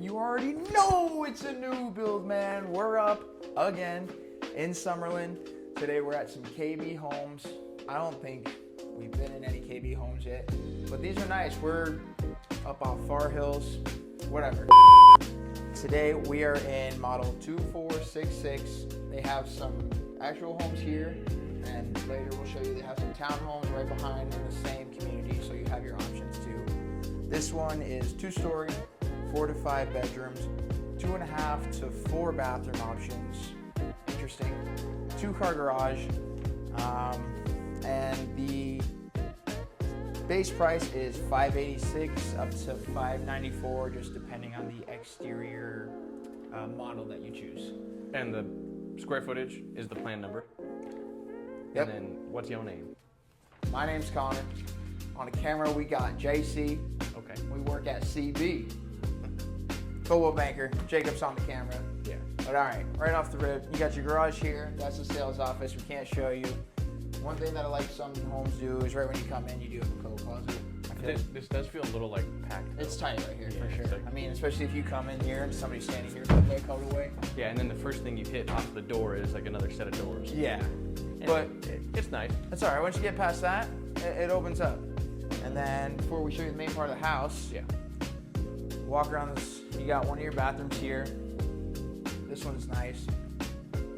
You already know it's a new build, man. We're up again in Summerlin. Today we're at some KB homes. I don't think we've been in any KB homes yet, but these are nice. We're up off Far Hills, whatever. Today we are in model 2466. They have some actual homes here, and later we'll show you they have some townhomes right behind in the same community, so you have your options too. This one is 2-story, 4 to 5 bedrooms, 2.5 to 4 bathroom options. Interesting. 2-car garage, and the base price is $586 up to $594, just depending on the exterior model that you choose. And the square footage is the plan number. Yep. And then what's your name? My name's Connor. On the camera we got JC. Okay. We work at CB. Football banker. Jacob's on the camera. Yeah. But all right off the rip, you got your garage here. That's the sales office. We can't show you. One thing that I like some homes do is right when you come in, you do have a coat closet. This does feel a little like packed. It's tight right here, Yeah, for sure. it's like- I mean, especially if you come in here and somebody's standing here, put my coat away. Yeah, and then the first thing you hit off the door is like another set of doors. Yeah. And But it's nice. that's all right. Once you get past that, it opens up. And then before we show you the main part of the house, Yeah. walk around this. You got one of your bathrooms here. This one's nice.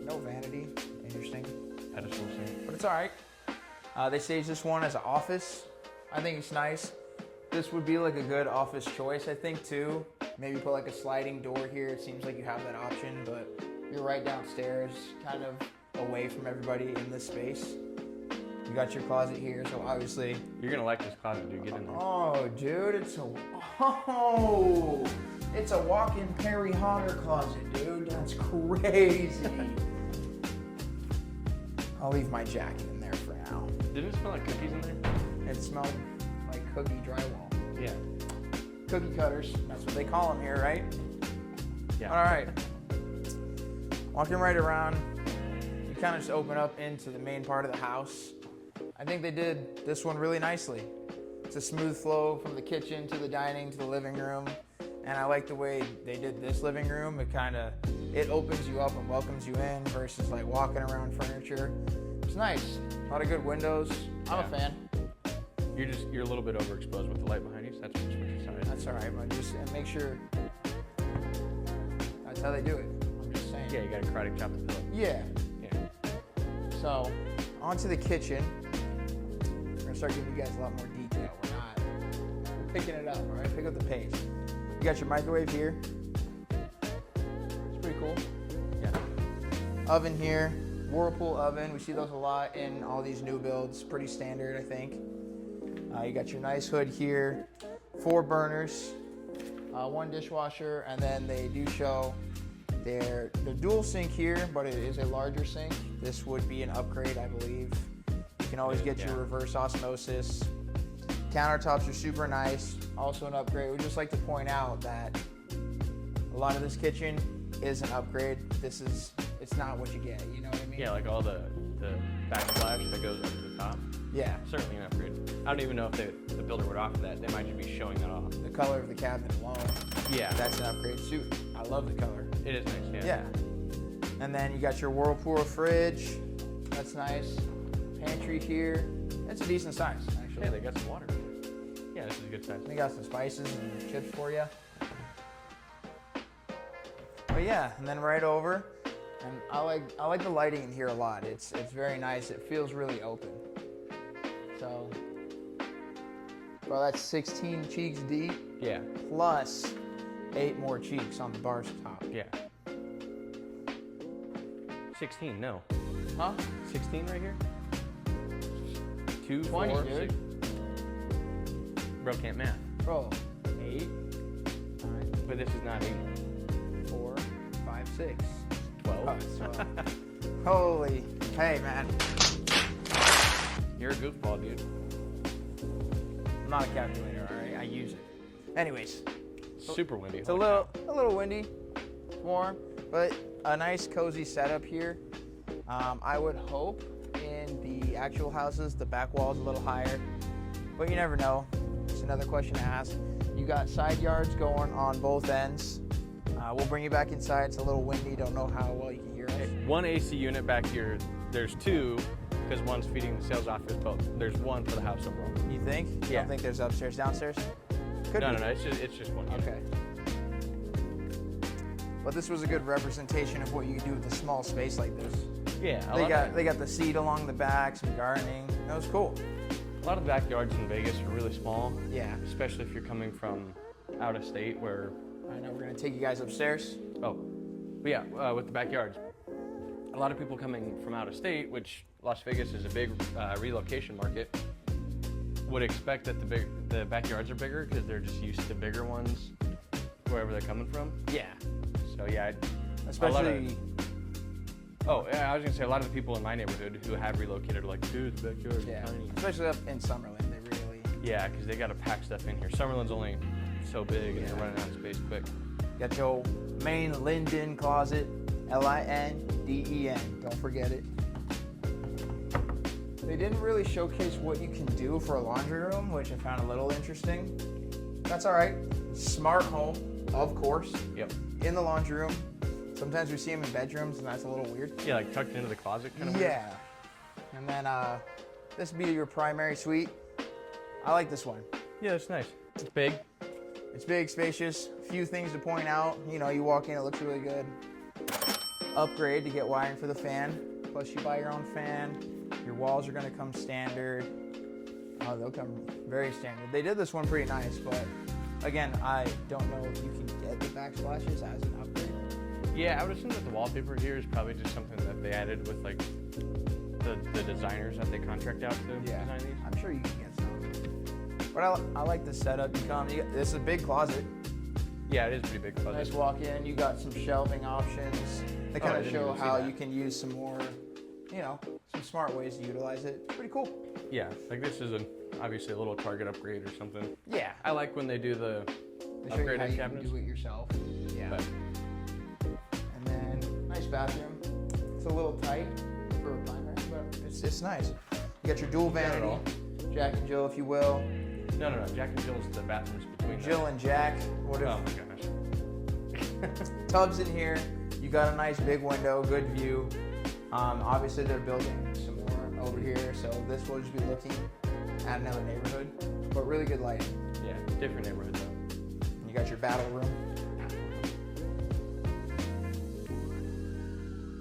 No vanity. Interesting. Pedestal sink. But it's all right. They staged this one as an office. I think it's nice. This would be like a good office choice, I think, too. Maybe put like a sliding door here. It seems like you have that option, but you're right downstairs, kind of away from everybody in this space. You got your closet here, so obviously. You're gonna like this closet, dude. Get in there. Oh, dude, it's a walk-in Perry Honor closet, dude. That's crazy. I'll leave my jacket in there for now. Didn't it smell like cookies in there? It smelled like cookie drywall. Yeah. Cookie cutters, that's what they call them here, right? Yeah. All right. Walking right around, you kind of just open up into the main part of the house. I think they did this one really nicely. It's a smooth flow from the kitchen to the dining to the living room. And I like the way they did this living room. It opens you up and welcomes you in versus like walking around furniture. It's nice. A lot of good windows. I'm a fan. You're a little bit overexposed with the light behind you, so that's what you switch your side. That's all right, but just make sure that's how they do it. I'm just saying. Yeah, you gotta karate chop the pillow. Yeah. Yeah. So, onto the kitchen. We're gonna start giving you guys a lot more detail. We're picking it up, all right? Pick up the pace. You got your microwave here. It's pretty cool. Yeah. Oven here, Whirlpool oven. We see those a lot in all these new builds. Pretty standard, I think. You got your nice hood here. 4 burners, 1 dishwasher, and then they do show their dual sink here, but it is a larger sink. This would be an upgrade, I believe. You can always get your reverse osmosis. Countertops are super nice. Also an upgrade. We'd just like to point out that a lot of this kitchen is an upgrade. It's not what you get, you know what I mean? Yeah, like all the backsplash that goes up to the top. Yeah. Certainly an upgrade. I don't even know if the builder would offer that. They might just be showing that off. The color of the cabinet alone. Yeah. That's an upgrade too. I love the color. It is nice, Yeah. And then you got your Whirlpool fridge. That's nice. Pantry here. It's a decent size, actually. Yeah, they got some water. Yeah, this is a good size. They got some spices and chips for you. But yeah, and then right over, and I like the lighting in here a lot. It's very nice. It feels really open. So, well, that's 16 cheeks deep. Yeah. Plus 8 more cheeks on the bar top. Yeah. 16, no. Huh? 16 right here? 2, 20, 4, dude. 6. Bro can't math. Bro, 8, 9, But this is not 8. 4, 5, 6. 12. Oh, it's 12. Holy, hey man. You're a goofball, dude. I'm not a calculator, all right? I use it. Anyways, Super windy. it's a little windy, warm, but a nice cozy setup here. I would hope in the actual houses the back wall is a little higher, but you never know. It's another question to ask. You got side yards going on both ends. We'll bring you back inside. It's a little windy. Don't know how well you can hear us. One AC unit back here. There's two, because one's feeding the sales office, but there's one for the house overall. You think? You Yeah. don't think there's upstairs, downstairs? Could No, be. no, it's just one unit. Okay. But this was a good representation of what you can do with a small space like this. Yeah, They got the seat along the back, some gardening. That was cool. a lot of the backyards in Vegas are really small, Yeah. especially if you're coming from out of state where, I know we're gonna take you guys upstairs. but yeah, with the backyards. A lot of people coming from out of state, which Las Vegas is a big relocation market, would expect that the backyards are bigger because they're just used to bigger ones wherever they're coming from. Yeah. So yeah, Especially. I was gonna say a lot of the people in my neighborhood who have relocated are like, dude, the backyard's Yeah. tiny. Especially up in Summerlin, they really. Yeah, because they got to pack stuff in here. Summerlin's only so big, and Yeah. they're running out of space quick. Got your main Linden closet, Linden. Don't forget it. They didn't really showcase what you can do for a laundry room, which I found a little interesting. That's all right. Smart home, of course, Yep. in the laundry room. Sometimes we see them in bedrooms, and that's a little weird. Yeah, like tucked into the closet kind of. Yeah. And then this would be your primary suite. I like this one. Yeah, it's nice. It's big. It's big, spacious. A few things to point out. You know, you walk in, it looks really good. Upgrade to get wiring for the fan. Plus, you buy your own fan. Your walls are going to come standard. Oh, they'll come very standard. They did this one pretty nice, but again, I don't know if you can get the backsplashes as an upgrade. Yeah, I would assume that the wallpaper here is probably just something that they added with like the designers that they contract out to design these. I'm sure you can get some. But I like the setup. This is a big closet. Yeah, it is a pretty big closet. Nice walk in. You got some shelving options. They kind I of didn't show even see how that. you can use some more, some smart ways to utilize it. Pretty cool. Yeah, like this is obviously a little Target upgrade or something. Yeah. I like when they do the They show you how upgraded you cabinets. can do it yourself. Yeah. But And then nice bathroom. It's a little tight for a primary, but it's nice. You got your dual Not at vanity, all. Jack and Jill, if you will. No. Jack and Jill's the bathrooms between Jill and Jack. What if Oh my gosh. tubs in here? You got a nice big window, good view. Obviously, they're building some more over here, so this will just be looking at another neighborhood, but really good lighting. Yeah, different neighborhood though. You got your battle room.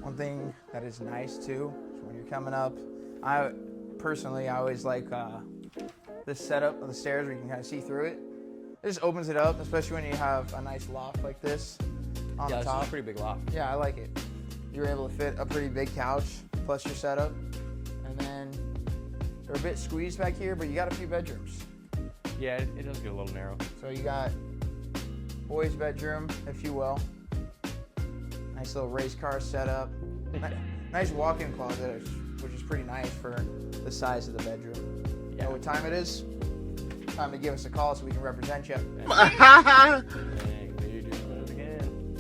One thing that is nice too is when you're coming up, I always like this setup of the stairs where you can kind of see through it. It just opens it up, especially when you have a nice loft like this on Yeah, the this top. is a pretty big loft. Yeah, I like it. You're able to fit a pretty big couch plus your setup. And then they're a bit squeezed back here, but you got a few bedrooms. Yeah, it does get a little narrow. So you got boys' bedroom, if you will. Nice little race car setup. Nice walk-in closet, which is pretty nice for the size of the bedroom. You know what time it is? Time to give us a call so we can represent you. Dang, they do it again.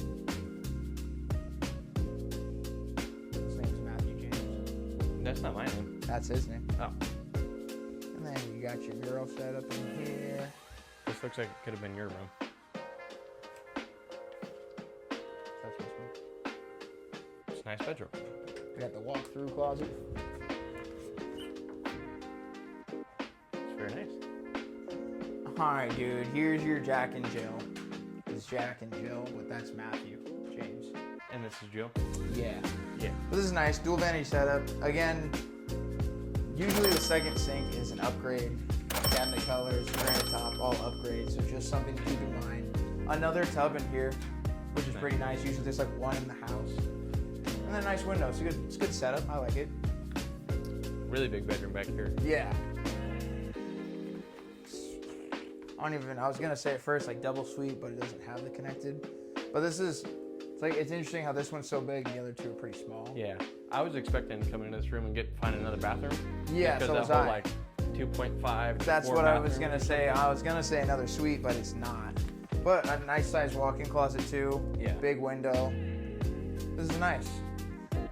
His name's Matthew James. That's not my name. That's his name. Oh, And then you got your girl set up in here. this looks like it could have been your room. That's this one. It's a nice bedroom. We got the walk-through closet. It's very nice. All right, dude. Here's your Jack and Jill. It's Jack and Jill, but that's Matthew James. And this is Jill. Yeah. Yeah. But this is nice. Dual vanity setup. Again, usually the second sink is an upgrade. Cabinet colors, granite top, all upgrades. So just something to keep in mind. Another tub in here, which is pretty nice. Usually there's like one in the house. And then a nice window. It's a good setup. I like it. Really big bedroom back here. Yeah. I was gonna say at first like double suite, but it doesn't have the connected. But it's interesting how this one's so big and the other two are pretty small. Yeah. I was expecting to come into this room and find another bathroom. Yeah, because so that was whole I. like 2.5. That's 4 what I was bathroom. gonna say. I was gonna say another suite, but it's not. But a nice sized walk-in closet too. Yeah. Big window. This is nice.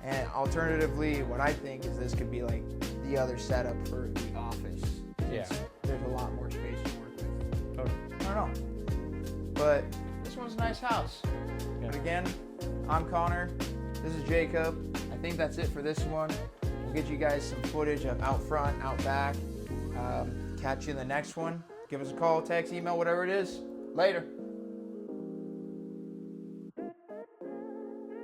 And alternatively, what I think is this could be like the other setup for the office. Yeah. There's a lot more space to work with. Oh, I don't know. but this one's a nice house. Yeah. But again, I'm Connor. This is Jacob. I think that's it for this one. We'll get you guys some footage of out front, out back. Catch you in the next one. Give us a call, text, email, whatever it is. Later.